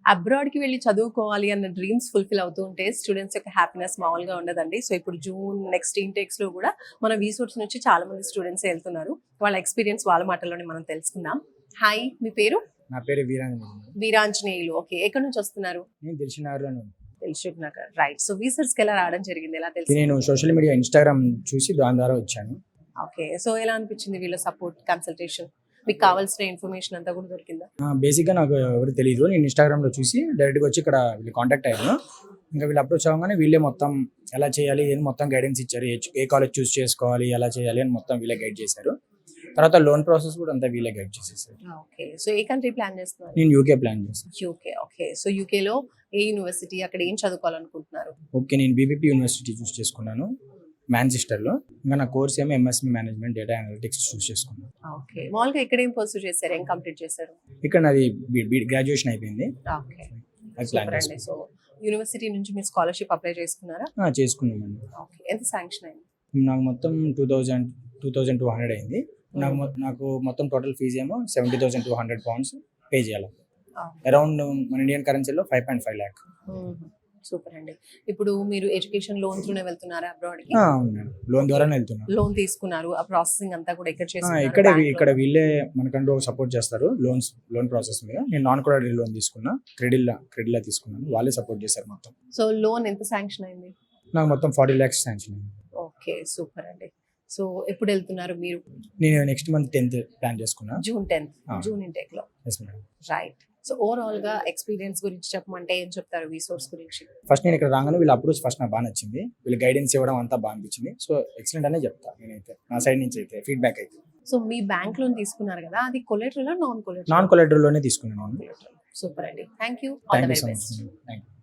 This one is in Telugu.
అబ్రాడ్‌కి వెళ్లి చదువుకోవాలి అన్న డ్రీమ్స్ ఫుల్‌ఫిల్ అవుతూ ఉంటే స్టూడెంట్స్ యొక్క హ్యాపీనెస్ మామూలుగా ఉండదండి. సో, ఇప్పుడు జూన్ నెక్స్ట్ ఇంటేక్స్‌లో గూడా మన వీసోర్స్ నుంచి చాలా మంది స్టూడెంట్సే ఎళ్తున్నారు. వాళ్ళ ఎక్స్‌పీరియన్స్ వాళ్ళ మాటల్లోనే మనం తెలుసుకుందాం. హాయ్! మీ పేరు? నా పేరు వీరాంజనేయులు. వీరాంజనేయులు. ఓకే. ఎక్కడి నుంచొస్తున్నారు? నేను దిల్‌షుక్‌నగర్‌లోనే ఉంటాను. దిల్‌సుఖ్ నగర్. రైట్. సో, వీసర్స్‌కి ఎలా రావడం జరిగింది? ఎలా తెలుసు? నేను సోషల్ మీడియా ఇన్‌స్టాగ్రామ్ చూసి దాని ద్వారా వచ్చాను. ఓకే. సో, ఎలా అనిపించింది వీళ్ళ సపోర్ట్, కన్సల్టేషన్? మీకు కావాల్సిన ఇన్ఫర్మేషన్ అంతా కూడా దొరికిందా? బేసిక్‌గా నాకు ఎవరు తెలీదు. నేను ఇన్‌స్టాగ్రామ్‌లో చూసి డైరెక్ట్‌గా వచ్చి ఇక్కడ వీళ్ళు కాంటాక్ట్ అయ్యాను. ఇంకా వీళ్ళు అప్రోచ్ అవ్వగానే వీళ్ళే మొత్తం ఎలా చేయాలి అని మొత్తం గైడెన్స్ ఇచ్చారు. ఏ కాలేజ్ చూస్ చేసుకోవాలి, ఎలా చేయాలి అని మొత్తం వీళ్ళే గైడ్ చేశారు. తర్వాత లోన్ ప్రాసెస్ కూడా అంతా వీళ్ళే గైడ్ చేసేసారు. ఓకే. సో, ఏ కంట్రీ ప్లాన్ చేస్తున్నారు? నేను యూకే ప్లాన్ చేశాను. యూకే. ఓకే. సో, యూకేలో ఏ యూనివర్సిటీ, అక్కడ ఏం చదువుకోవాలనుకుంటున్నారు? ఓకే, నేను బీబీపీ యూనివర్సిటీ చూస్ చేసుకున్నాను మాంచెస్టర్‌లో. ఇంకా నా కోర్స్ ఏమో ఎంఎస్సీ మేనేజ్మెంట్ డేటా అనలిటిక్స్ చూస్ చేసుకున్నాను. ఓకే. మామూలుగా ఇక్కడ ఏం పర్సూ చేశారు? ఏం కంప్లీట్ చేశారు? ఇక్కడ నాది గ్రాడ్యుయేషన్ అయిపోయింది. ఓకే. అది ప్లాన్ సూపర్ అండి. సో, యూనివర్సిటీ నుంచి మీరు స్కాలర్‌షిప్ అప్లై చేసుకున్నారా? చేసుకున్నామండి. ఓకే. ఎంత శాంక్షన్ అయింది? నాకు మొత్తం 2200 అయింది. నాకు మొత్తం టోటల్ ఫీజు ఏమో 70,200 పౌండ్స్ పే చేయాలి. అరౌండ్ మన ఇండియన్ కరెన్సీలో 5.5 lakh. సూపర్ అండి. ఇప్పుడు మీరు ఎడ్యుకేషన్ లోన్ త్రూనే వెళ్తున్నారా అబ్రాడ్‌కి? అవునండి, లోన్ ద్వారానే వెళ్తున్నాను. లోన్ తీసుకున్నారు. ఆ ప్రాసెసింగ్ అంతా కూడా ఎక్కడ ఇక్కడ చేస్తున్నారు? వీళ్ళే మనకంటూ సపోర్ట్ చేస్తారు లోన్ ప్రాసెస్ మీద. నేను నాన్ కొలాటరల్ లోన్ తీసుకున్నా, క్రెడిట్లా తీసుకున్నాను. వాళ్ళే సపోర్ట్ చేశారు మొత్తం. సో, లోన్ ఎంత శాంక్షన్ అయింది? నాకు మొత్తం 40 lakhs శాంక్షన్ అయింది. ఓకే. సూపర్ అండి. సో, ఎప్పుడు వెళ్తున్నారు మీరు? నేను నెక్స్ట్ మంత్ 10th ప్లాన్ చేసుకున్నా. June 10th. జూన్ ఇంటేక్‌లో. Yes madam. Right. So, overall గా ఎక్స్‌పీరియన్స్ గురించి చెప్పమంటే ఏం చెప్తారు వీసోర్స్ గురించి? ఫస్ట్ నేను ఇక్కడ రాగానే వీళ్ళ అప్రోచ్ ఫస్ట్ నాకు బాగా నచ్చింది. వీళ్ళ గైడెన్స్ ఇవ్వడం అంతా బాగా అనిపించింది. సో ఎక్సలెంట్ అనే చెప్తా నేనైతే, నా సైడ్ నుంచి అయితే ఫీడ్బ్యాక్ అయితే. సో, మీ బ్యాంక్ లోన్ తీసుకున్నారు కదా, అది కొలెటరలా నాన్ కొలెటరల్? నాన్ కొలాటరల్ లోనే తీసుకున్నాను. సూపర్ అండి. Thank you. All thank the you so very much. Best. Thank you.